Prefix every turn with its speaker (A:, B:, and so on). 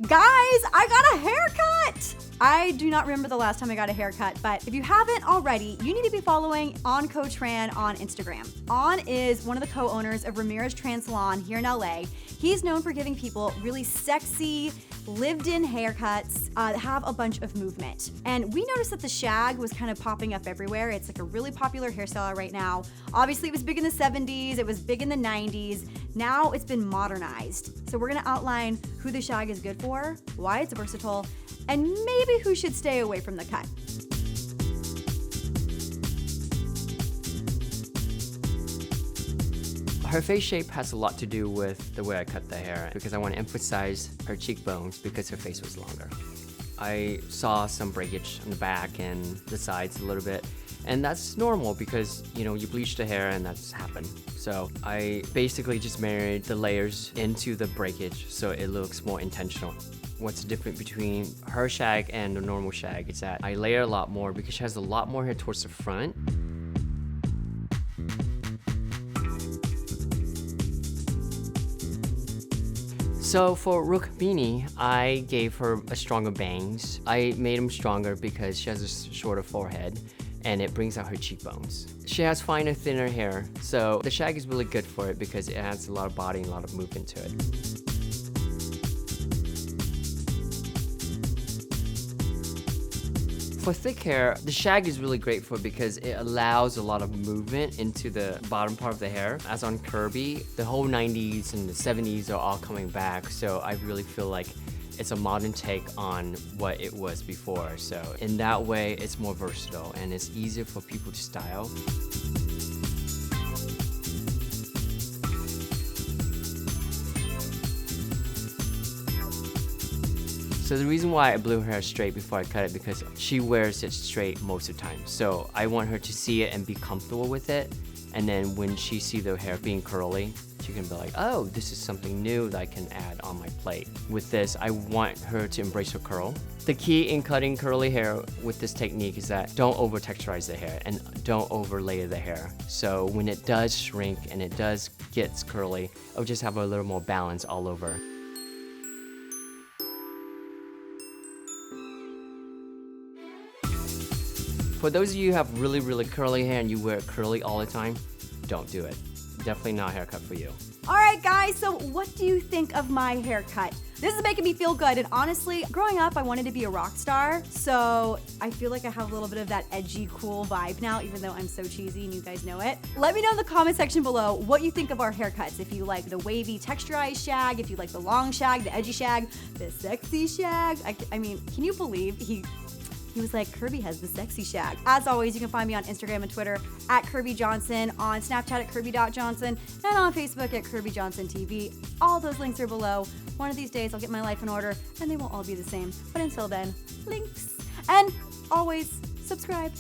A: Guys, I got a haircut! I do not remember the last time I got a haircut, but if you haven't already, you need to be following Anh Co Tran on Instagram. Anh is one of the co-owners of Ramirez Tran Salon here in LA. He's known for giving people really sexy, lived-in haircuts that have a bunch of movement. And we noticed that the shag was kind of popping up everywhere. It's like a really popular hairstyle right now. Obviously, it was big in the 70s, it was big in the 90s. Now it's been modernized. So we're gonna outline who the shag is good for, why it's versatile, and maybe who should stay away from the cut.
B: Her face shape has a lot to do with the way I cut the hair because I want to emphasize her cheekbones because her face was longer. I saw some breakage on the back and the sides a little bit, and that's normal because, you know, you bleach the hair and that's happened. So I basically just married the layers into the breakage so it looks more intentional. What's different between her shag and the normal shag is that I layer a lot more because she has a lot more hair towards the front. So for Rukmini, I gave her a stronger bangs. I made them stronger because she has a shorter forehead and it brings out her cheekbones. She has finer, thinner hair, so the shag is really good for it because it adds a lot of body and a lot of movement to it. For thick hair, the shag is really great for it because it allows a lot of movement into the bottom part of the hair. As on Kirbie, the whole 90s and the 70s are all coming back, so I really feel like it's a modern take on what it was before. So in that way, it's more versatile and it's easier for people to style. So the reason why I blew her hair straight before I cut it because she wears it straight most of the time. So I want her to see it and be comfortable with it. And then when she sees the hair being curly, she can be like, oh, this is something new that I can add on my plate. With this, I want her to embrace her curl. The key in cutting curly hair with this technique is that don't over texturize the hair and don't overlay the hair. So when it does shrink and it does get curly, it'll just have a little more balance all over. For those of you who have really, really curly hair and you wear it curly all the time, don't do it. Definitely not a haircut for you.
A: All right, guys, so what do you think of my haircut? This is making me feel good, and honestly, growing up, I wanted to be a rock star, so I feel like I have a little bit of that edgy, cool vibe now, even though I'm so cheesy and you guys know it. Let me know in the comment section below what you think of our haircuts. If you like the wavy, texturized shag, if you like the long shag, the edgy shag, the sexy shag. I mean, can you believe he was like, Kirbie has the sexy shag. As always, you can find me on Instagram and Twitter at Kirbie Johnson, on Snapchat at Kirbie.Johnson, and on Facebook at Kirbie Johnson TV. All those links are below. One of these days, I'll get my life in order, and they won't all be the same. But until then, links. And always, subscribe.